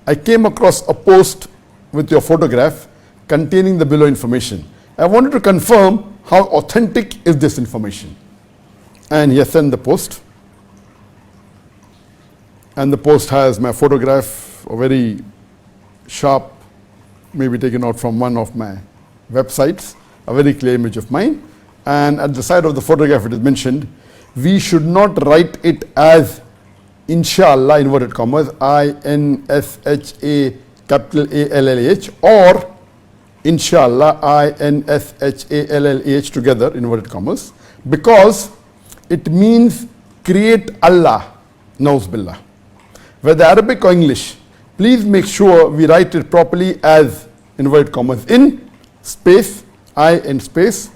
I came across a post with your photograph containing the below information. I wanted to confirm how authentic is this information. And he has sent the post. And the post has my photograph, a very sharp, maybe taken out from one of my websites, a very clear image of mine. And at the side of the photograph it is mentioned, we should not write it as inshallah, inverted commas, I-N-S-H-A capital A-L-L-A-H, or inshallah, I-N-S-H-A-L-L-A-H together, inverted commas, because it means create Allah, nauz billah. Whether Arabic or English, please make sure we write it properly as inverted commas in space, I in space,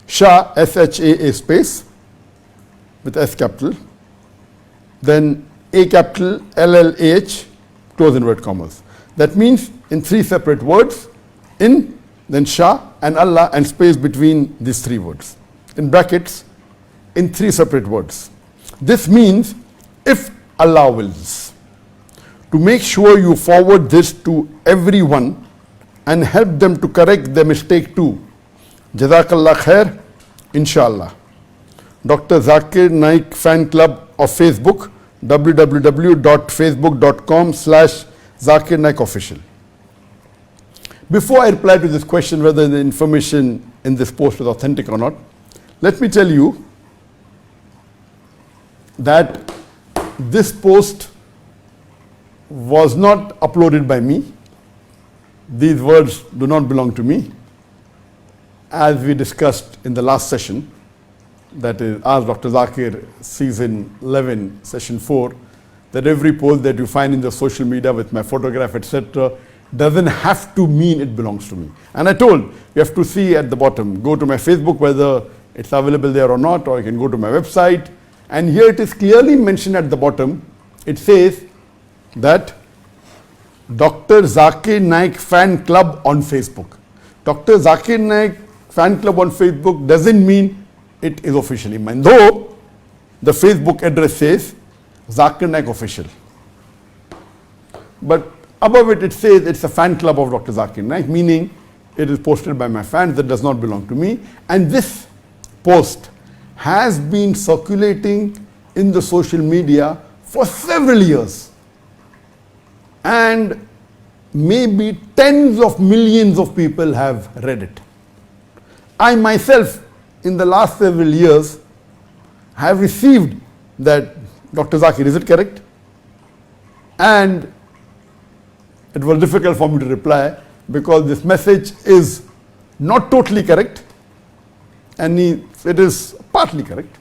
Shaa, S-H-A-A space with S capital, then A capital L-L-A-H, close inverted commas. That means in three separate words, in, then Shaa and Allah and space between these three words. In brackets, in three separate words. This means if Allah wills. To make sure you forward this to everyone and help them to correct their mistake too. Jazakallah khair, inshallah. Dr. Zakir Naik Fan Club of Facebook, www.facebook.com/Zakir Naik Official. Before I reply to this question whether the information in this post is authentic or not, let me tell you that this post was not uploaded by me. These words do not belong to me. As we discussed in the last session, that is Ask Dr. Zakir season 11, session 4, that every post that you find in the social media with my photograph, etc., doesn't have to mean it belongs to me. And I told, you have to see at the bottom, go to my Facebook whether it's available there or not, or you can go to my website. And here it is clearly mentioned at the bottom. It says that Dr. Zakir Naik Fan Club on Facebook. Dr. Zakir Naik Fan Club on Facebook doesn't mean it is officially mine, though the Facebook address says Zakir Naik Official. But above it, it says it's a fan club of Dr. Zakir Naik, meaning it is posted by my fans, that does not belong to me. And this post has been circulating in the social media for several years. And maybe tens of millions of people have read it. I myself, in the last several years, have received that, Dr. Zakir, is it correct? And it was difficult for me to reply because this message is not totally correct and it is partly correct.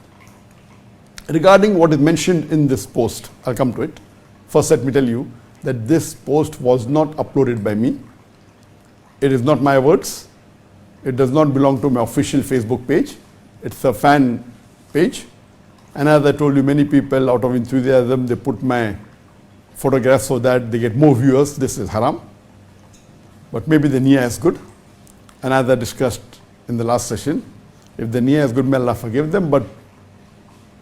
Regarding what is mentioned in this post, I'll come to it. First, let me tell you that this post was not uploaded by me. It is not my words. It does not belong to my official Facebook page. It's a fan page. And as I told you, many people out of enthusiasm, they put my photographs so that they get more viewers. This is haram. But maybe the niyyah is good. And as I discussed in the last session, if the niyyah is good, may Allah forgive them. But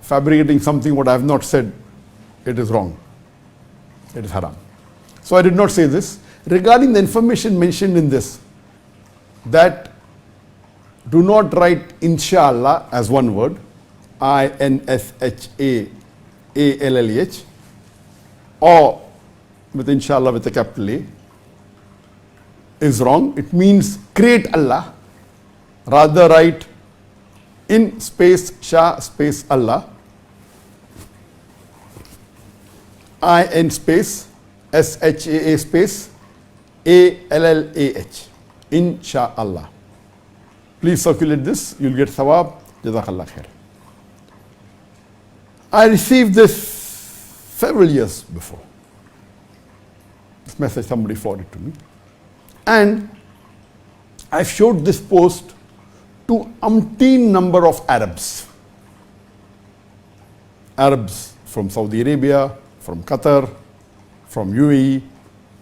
fabricating something what I have not said, it is wrong. It is haram. So I did not say this. Regarding the information mentioned in this, that do not write inshallah as one word, I-N-S-H-A-A-L-L-E-H, or with inshallah with a capital A, is wrong. It means create Allah. Rather write in space Shaa space Allah, I-N space S-H-A-A space A-L-L-A-H, inshallah. Please circulate this, you'll get thawab. Jazakallah khair. I received this several years before. This message somebody forwarded to me. And I showed this post to umpteen number of Arabs. Arabs from Saudi Arabia, from Qatar, from UAE,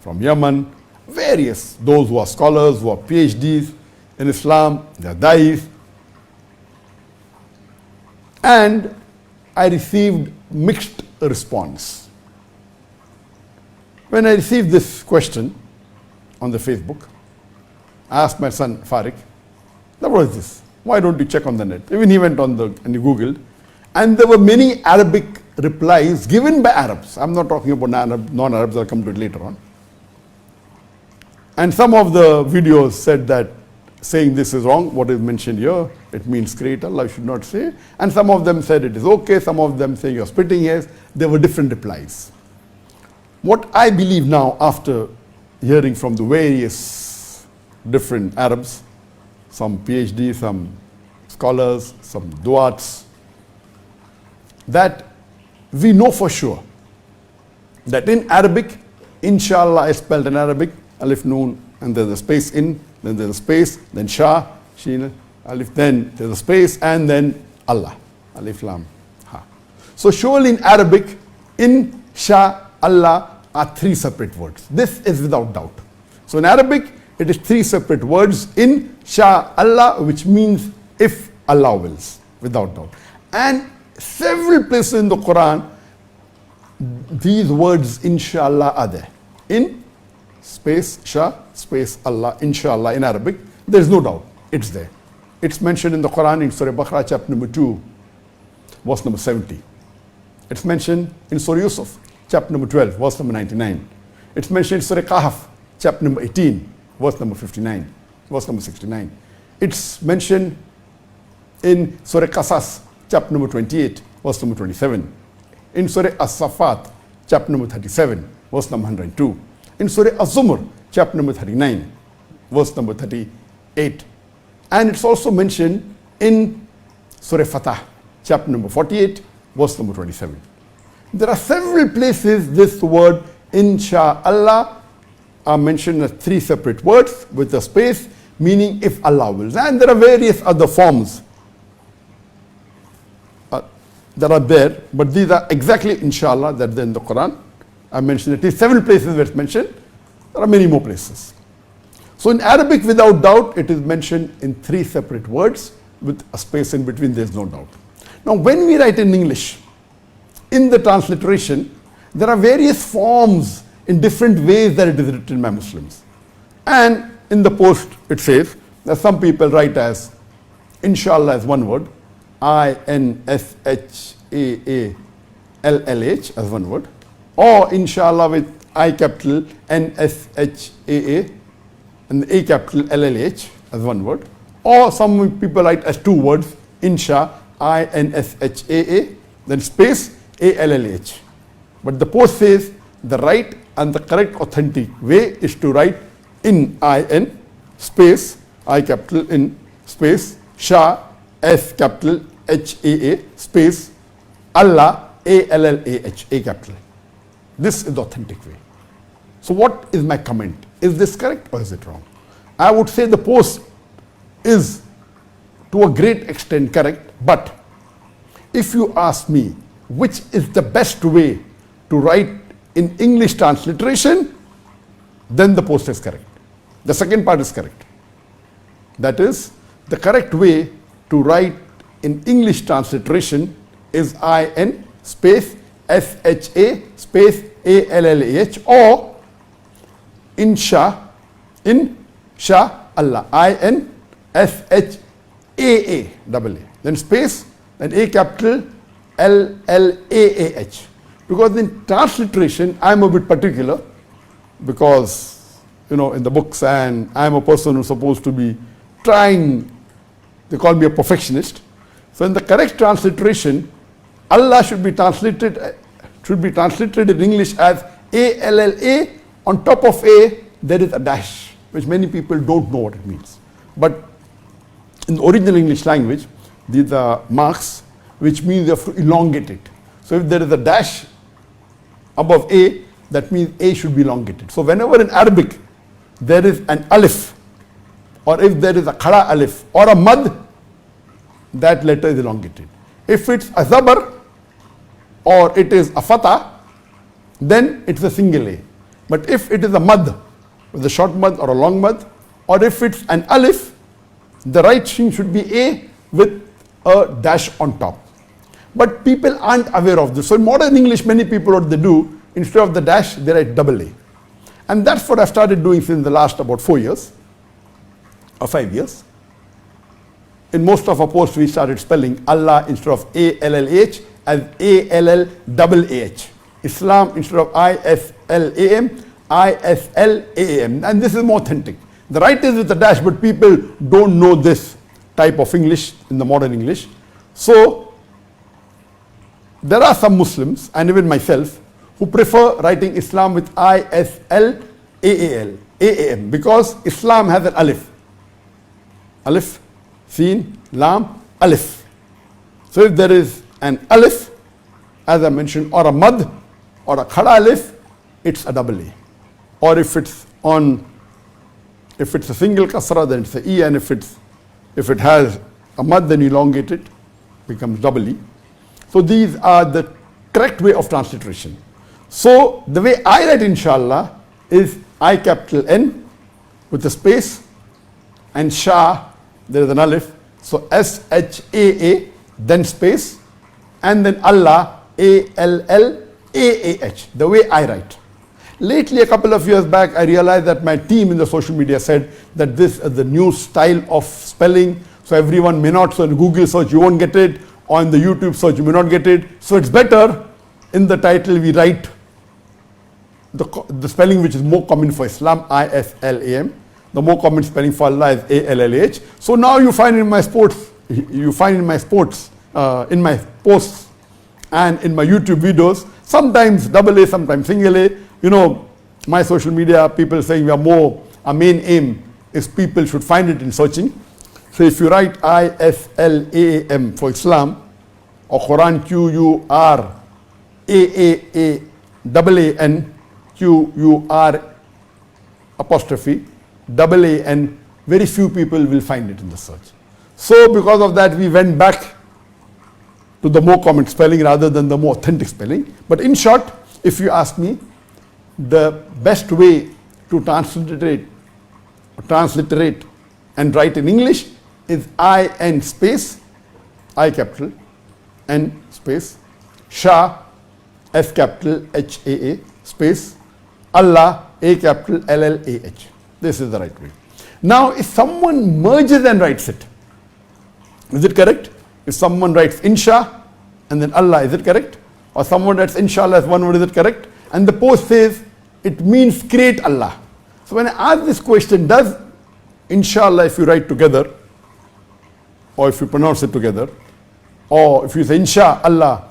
from Yemen, various, those who are scholars, who are PhDs in Islam, they are da'is. And I received mixed response. When I received this question on the Facebook, I asked my son Farik, what is this? Why don't you check on the net? Even he went on and he Googled, and there were many Arabic replies given by Arabs. I'm not talking about non-Arabs, I'll come to it later on. And some of the videos said that saying this is wrong, what is mentioned here, it means create Allah, you should not say. And some of them said it is okay, some of them say you're splitting hairs. There were different replies. What I believe now, after hearing from the various different Arabs, some PhD, some scholars, some duats, that we know for sure that in Arabic, inshallah is spelled in Arabic, alif noon, and there's a space in, then there's a space, then Shaa, Sheen, alif, then there's a space, and then Allah, alif lam ha. So surely in Arabic, in Shaa, Allah are three separate words. This is without doubt. So in Arabic, it is three separate words in Shaa Allah, which means if Allah wills, without doubt. And several places in the Quran, these words inshallah are there. In space Shaa, space Allah, inshallah in Arabic, there is no doubt, it's there. It's mentioned in the Quran in Surah Baqarah chapter number 2, verse number 70. It's mentioned in Surah Yusuf, chapter number 12, verse number 99. It's mentioned in Surah Kahf, chapter number 18, verse number 59, verse number 69. It's mentioned in Surah Qasas, chapter number 28, verse number 27. In Surah As-Safat, chapter number 37, verse number 102. In Surah Az-Zumur, chapter number 39, verse number 38. And it's also mentioned in Surah Fatah, chapter number 48, verse number 27. There are several places this word inshallah are mentioned as three separate words with a space, meaning if Allah wills. And there are various other forms that are there, but these are exactly inshallah that are in the Quran. I mentioned at least several places where it's mentioned. There are many more places. So in Arabic, without doubt, it is mentioned in three separate words with a space in between, there's no doubt. Now when we write in English, in the transliteration, there are various forms in different ways that it is written by Muslims. And in the post it says that some people write as inshallah as one word, INSHAALLH as one word, or inshallah with I capital NSHAA and A capital LLH as one word, or some people write as two words, insha, INSHAA, then space ALLH. But the post says the right and the correct authentic way is to write in IN space I capital in space Shaa S capital HAA space Allah ALLAH A capital. This is the authentic way. So what is my comment? Is this correct or is it wrong? I would say the post is to a great extent correct, but if you ask me which is the best way to write in English transliteration, then the post is correct. The second part is correct. That is, the correct way to write in English transliteration is IN space SHA space ALLAH or in Shaa Allah, IN SHAA double A, then space, then A capital LLAAH. Because in transliteration, I'm a bit particular because, in the books, and I'm a person who's supposed to be trying, they call me a perfectionist. So in the correct transliteration, Allah should be translated in English as ALLA. On top of A, there is a dash, which many people don't know what it means. But in the original English language, these are marks, which means you have to elongate it. So if there is a dash above A, that means A should be elongated. So whenever in Arabic there is an alif, or if there is a khada alif or a mad, that letter is elongated. If it's a zabar or it is a fatah, then it's a single A. But if it is a mad, with a short mad or a long mad, or if it's an alif, the right thing should be A with a dash on top. But people aren't aware of this. So in modern English, many people, what they do, instead of the dash, they write double A. And that's what I've started doing since the last about 4 years or 5 years. In most of our posts, we started spelling Allah instead of A-L-L-H as A-L-L-A-H. Islam instead of I-S-L-A-M, I-S-L-A-M. And this is more authentic. The right is with the dash, but people don't know this type of English in the modern English. So there are some Muslims, and even myself, who prefer writing Islam with I-S-L-A-A-L, A-A-M, because Islam has an alif. Alif, Seen, Lam, Alif. So if there is an alif, as I mentioned, or a mad, or a khada alif, it's a double A. Or if it's a single kasra, then it's a E, and if it has a mad, then elongate it, becomes double E. So these are the correct way of transliteration. So the way I write inshallah is I capital N with a space, and Shaa, there is an alif, so S-H-A-A, then space, and then Allah, A-L-L-A-A-H, the way I write. Lately, a couple of years back, I realized that my team in the social media said that this is the new style of spelling, so everyone may not, so in Google search you won't get it, or in the YouTube search you may not get it, so it's better in the title we write the spelling which is more common for Islam, I-S-L-A-M. The more common spelling for Allah is A-L-L-H. So now you find in my posts, in my posts, and in my YouTube videos, sometimes double A, sometimes single A. You know, my social media, people saying our main aim is people should find it in searching. So if you write I-S-L-A-M for Islam, or Quran, Q-U-R-A-A-A-N, Q-U-R apostrophe, double A, and very few people will find it in the search. So because of that, we went back to the more common spelling rather than the more authentic spelling. But in short, if you ask me, the best way to transliterate and write in English is I-N space, I capital, N space, Shaa, S capital, H-A-A, space, Allah, A capital, L-L-A-H. This is the right way. Now, if someone merges and writes it, is it correct? If someone writes Insha and then Allah, is it correct? Or someone writes Inshallah as one word, is it correct? And the post says it means create Allah. So when I ask this question, does Inshallah, if you write together, or if you pronounce it together, or if you say Insha Allah,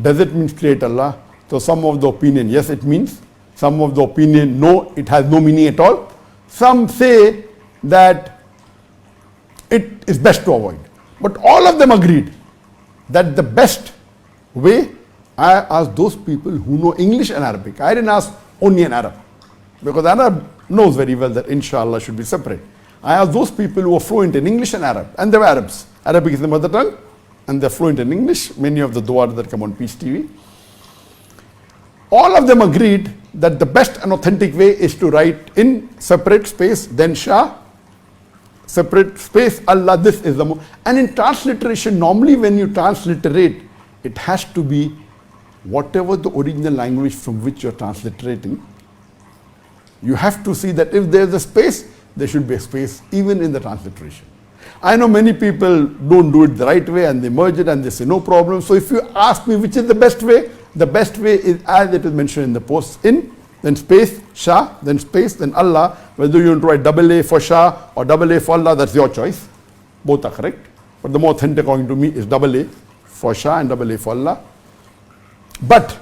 does it mean create Allah? So some of the opinion, yes, it means. Some of the opinion, no, it has no meaning at all. Some say that it is best to avoid. But all of them agreed that the best way, I asked those people who know English and Arabic. I didn't ask only an Arab, because Arab knows very well that Inshallah should be separate. I asked those people who are fluent in English and Arab, and they were Arabs. Arabic is the mother tongue, and they're fluent in English. Many of the du'as that come on Peace TV. All of them agreed that the best and authentic way is to write in separate space, then Shaa, separate space, Allah. This is the and in transliteration, normally when you transliterate, it has to be whatever the original language from which you're transliterating. You have to see that if there's a space, there should be a space even in the transliteration. I know many people don't do it the right way and they merge it and they say no problem. So if you ask me which is the best way is as it is mentioned in the post, in, then space, Shaa, then space, then Allah. Whether you want to write double A for Shaa or double A for Allah, that's your choice. Both are correct. But the more authentic according to me is double A for Shaa and double A for Allah. But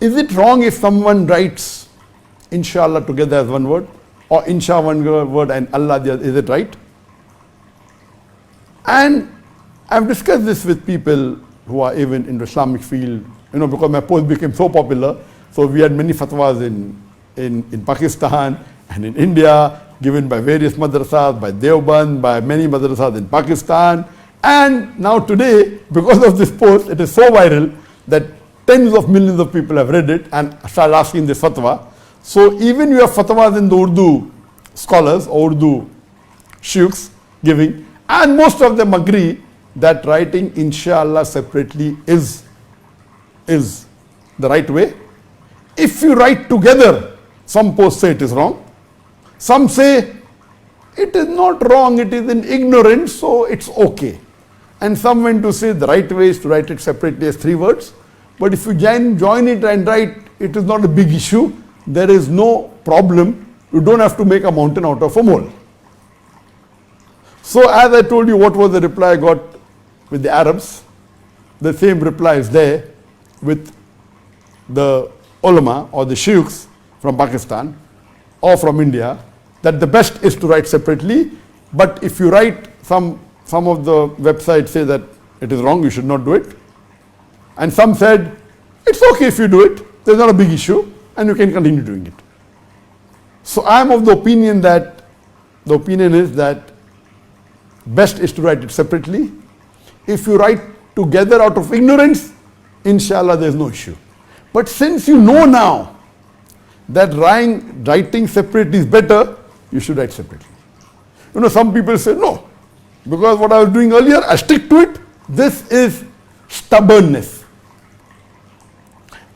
is it wrong if someone writes Inshallah together as one word, or Insha one word and Allah the other? Is it right? And I've discussed this with people who are even in the Islamic field, because my post became so popular. So we had many fatwas in Pakistan and in India, given by various madrasas, by Deoband, by many madrasas in Pakistan. And now today, because of this post, it is so viral that tens of millions of people have read it and started asking this fatwa. So even you have fatwas in the Urdu scholars or Urdu sheikhs giving, and most of them agree that writing Inshallah separately is the right way. if you write together, some posts say it is wrong. Some say it is not wrong, it is in ignorance, so it's okay. And some went to say the right way is to write it separately as 3 words. But if you join it and write, it is not a big issue. There is no problem. You don't have to make a mountain out of a mole. So as I told you, what was the reply I got with the Arabs? The same reply is there with the ulama or the sheikhs from Pakistan or from India, that the best is to write separately. But if you write, some of the websites say that it is wrong, you should not do it. And some said, it's okay if you do it, there's not a big issue, and you can continue doing it. So I am of the opinion is that best is to write it separately. If you write together out of ignorance, inshallah there's no issue. But since you know now that writing separately is better, you should write separately. You know, some people say, no, because what I was doing earlier, I stick to it. This is stubbornness.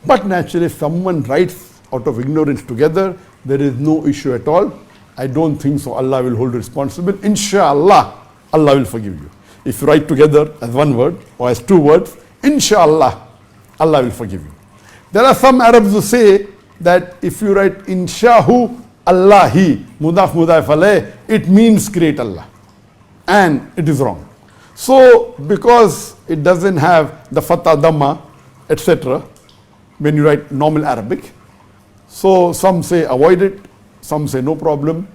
But naturally, if someone writes out of ignorance together, there is no issue at all. I don't think so. Allah will hold you responsible. Inshallah, Allah will forgive you. If you write together as 1 word or as 2 words, inshallah, Allah will forgive you. There are some Arabs who say that if you write inshahu Allahi, mudaf mudaf alayh, it means create Allah. And it is wrong. So, because it doesn't have the fatha, dhamma, etc., when you write normal Arabic, so some say avoid it, some say no problem.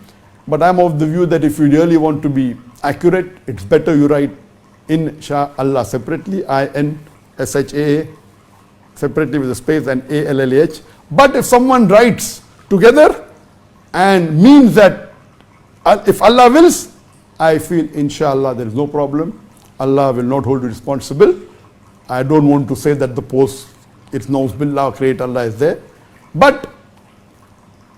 But I'm of the view that if you really want to be accurate, it's better you write Insha Allah separately, I-N-S-H-A-A, separately with a space, and A-L-L-A-H. But if someone writes together and means that if Allah wills, I feel inshallah there is no problem. Allah will not hold you responsible. I don't want to say that the post, it's Nauz create Allah is there. But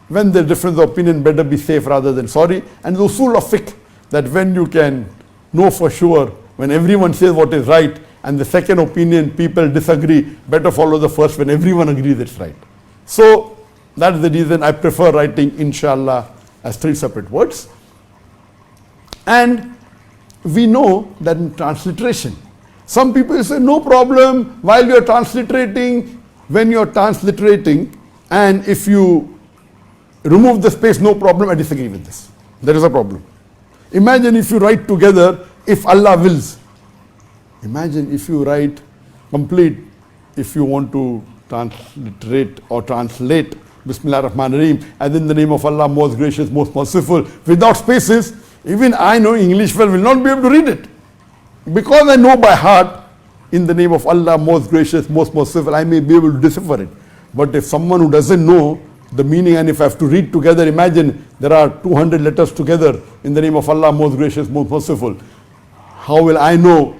when the difference of opinion, better be safe rather than sorry. And the usul of fiqh, that when you can know for sure, when everyone says what is right, and the second opinion people disagree, better follow the first when everyone agrees it's right. So that is the reason I prefer writing inshallah as 3 separate words. And we know that in transliteration, some people say no problem while you are transliterating, when you are transliterating, and if you remove the space, no problem. I disagree with this. There is a problem. Imagine if you write together, if Allah wills. Imagine if you write complete, if you want to transliterate or translate Bismillah ar-Rahman ar-Rahim, and in the name of Allah, most gracious, most merciful, without spaces, even I know English well will not be able to read it. Because I know by heart, in the name of Allah, most gracious, most merciful, I may be able to decipher it. But if someone who doesn't know the meaning, and if I have to read together, imagine there are 200 letters together in the name of Allah, most gracious, most merciful. How will I know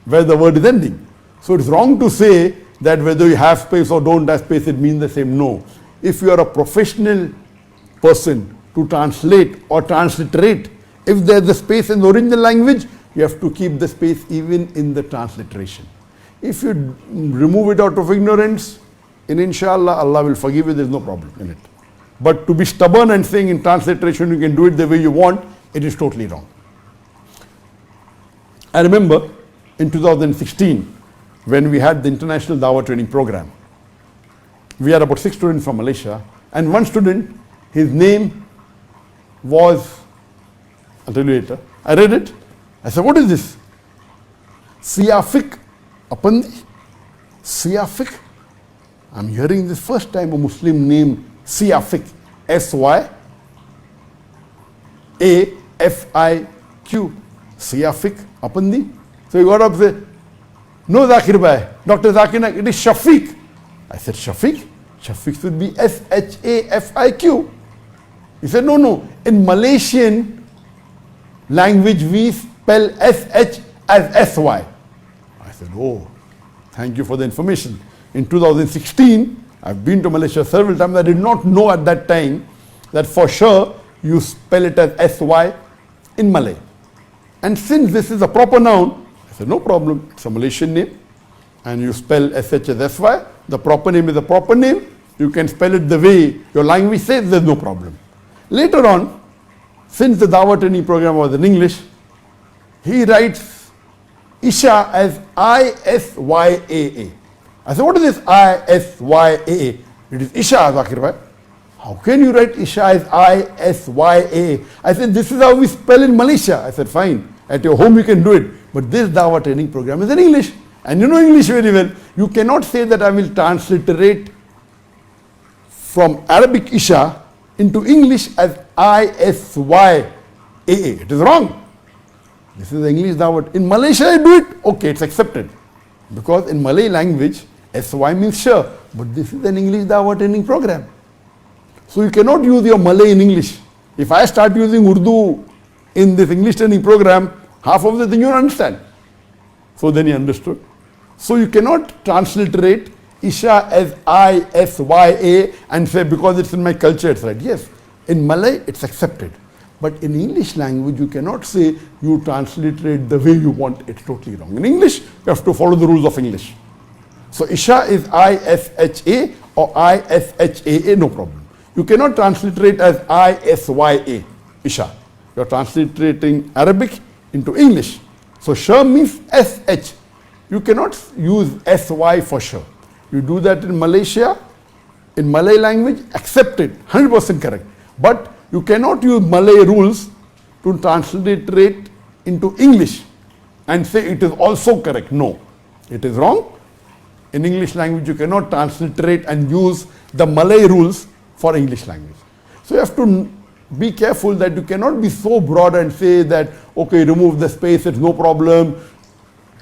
where the word is ending? So it's wrong to say that whether you have space or don't have space, it means the same. No. If you are a professional person to translate or transliterate, if there's a space in the original language, you have to keep the space even in the transliteration. If you remove it out of ignorance, in inshallah, Allah will forgive you, there's no problem in it. But to be stubborn and saying in transliteration you can do it the way you want, it is totally wrong. I remember in 2016, when we had the International Dawah Training Program, we had about 6 students from Malaysia, and one student, his name was, I'll tell you later, I read it, I said, what is this? Siyafik Apandi? Siyafik? I'm hearing this first time a Muslim name, Siyafik, S-Y-A-F-I-Q, Siyafik Apandi. So he got up and said, no Zakir bhai, Dr. Zakir Naik, it is Shafiq. I said, Shafiq? Shafiq should be S-H-A-F-I-Q. He said, no, in Malaysian language we spell S-H as S-Y. I said, oh, thank you for the information. In 2016, I've been to Malaysia several times. I did not know at that time that for sure you spell it as S-Y in Malay. And since this is a proper noun, I said, no problem, it's a Malaysian name. And you spell S-H as S-Y. The proper name is the proper name. You can spell it the way your language says, there's no problem. Later on, since the Dawah training program was in English, he writes Isha as I-S-Y-A-A. I said, what is this I-S-Y-A-A? It is Isha, Zakir bhai. How can you write Isha as I-S-Y-A? I said, this is how we spell in Malaysia. I said, fine. At your home you can do it. But this Dawah training program is in English. And you know English very well. You cannot say that I will transliterate from Arabic Isha into English as I-S-Y-A-A. It is wrong. This is the English Dawah. In Malaysia I do it. Okay, it's accepted. Because in Malay language, S-Y means sure. But this is an English Dawah training program. So you cannot use your Malay in English. If I start using Urdu in this English training program, half of the thing you don't understand. So then he understood. So you cannot transliterate Isha as I-S-Y-A and say because it's in my culture it's right. Yes, in Malay it's accepted. But in English language you cannot say you transliterate the way you want. It's totally wrong. In English you have to follow the rules of English. So Isha is I-S-H-A or I-S-H-A-A, no problem. You cannot transliterate as I-S-Y-A, Isha. You are transliterating Arabic into English. So Shaa means S-H. You cannot use S-Y for Shaa. You do that in Malaysia, in Malay language, accepted, 100% correct. But you cannot use Malay rules to transliterate into English and say it is also correct. No, it is wrong. In English language, you cannot transliterate and use the Malay rules for English language. So you have to be careful that you cannot be so broad and say that, okay, remove the space, it's no problem.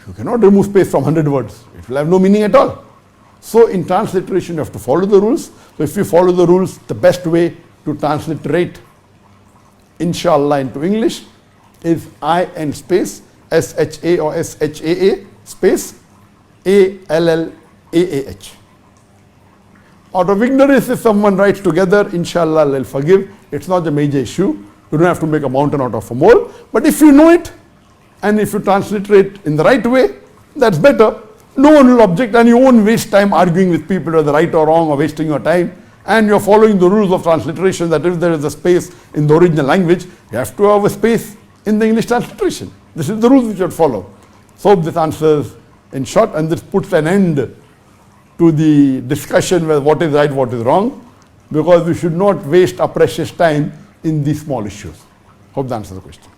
You cannot remove space from 100 words. It will have no meaning at all. So in transliteration, you have to follow the rules. So if you follow the rules, the best way to transliterate inshallah into English is I and space, S-H-A or S-H-A-A space, A-L-L-A-A-H. Out of ignorance, if someone writes together, inshallah, I'll forgive. It's not a major issue. You don't have to make a mountain out of a mole. But if you know it, and if you transliterate in the right way, that's better. No one will object and you won't waste time arguing with people whether right or wrong or wasting your time. And you're following the rules of transliteration that if there is a space in the original language, you have to have a space in the English transliteration. This is the rules which you should follow. So this answers in short, and this puts an end to the discussion whether what is right, what is wrong, because we should not waste our precious time in these small issues. Hope that answers the question.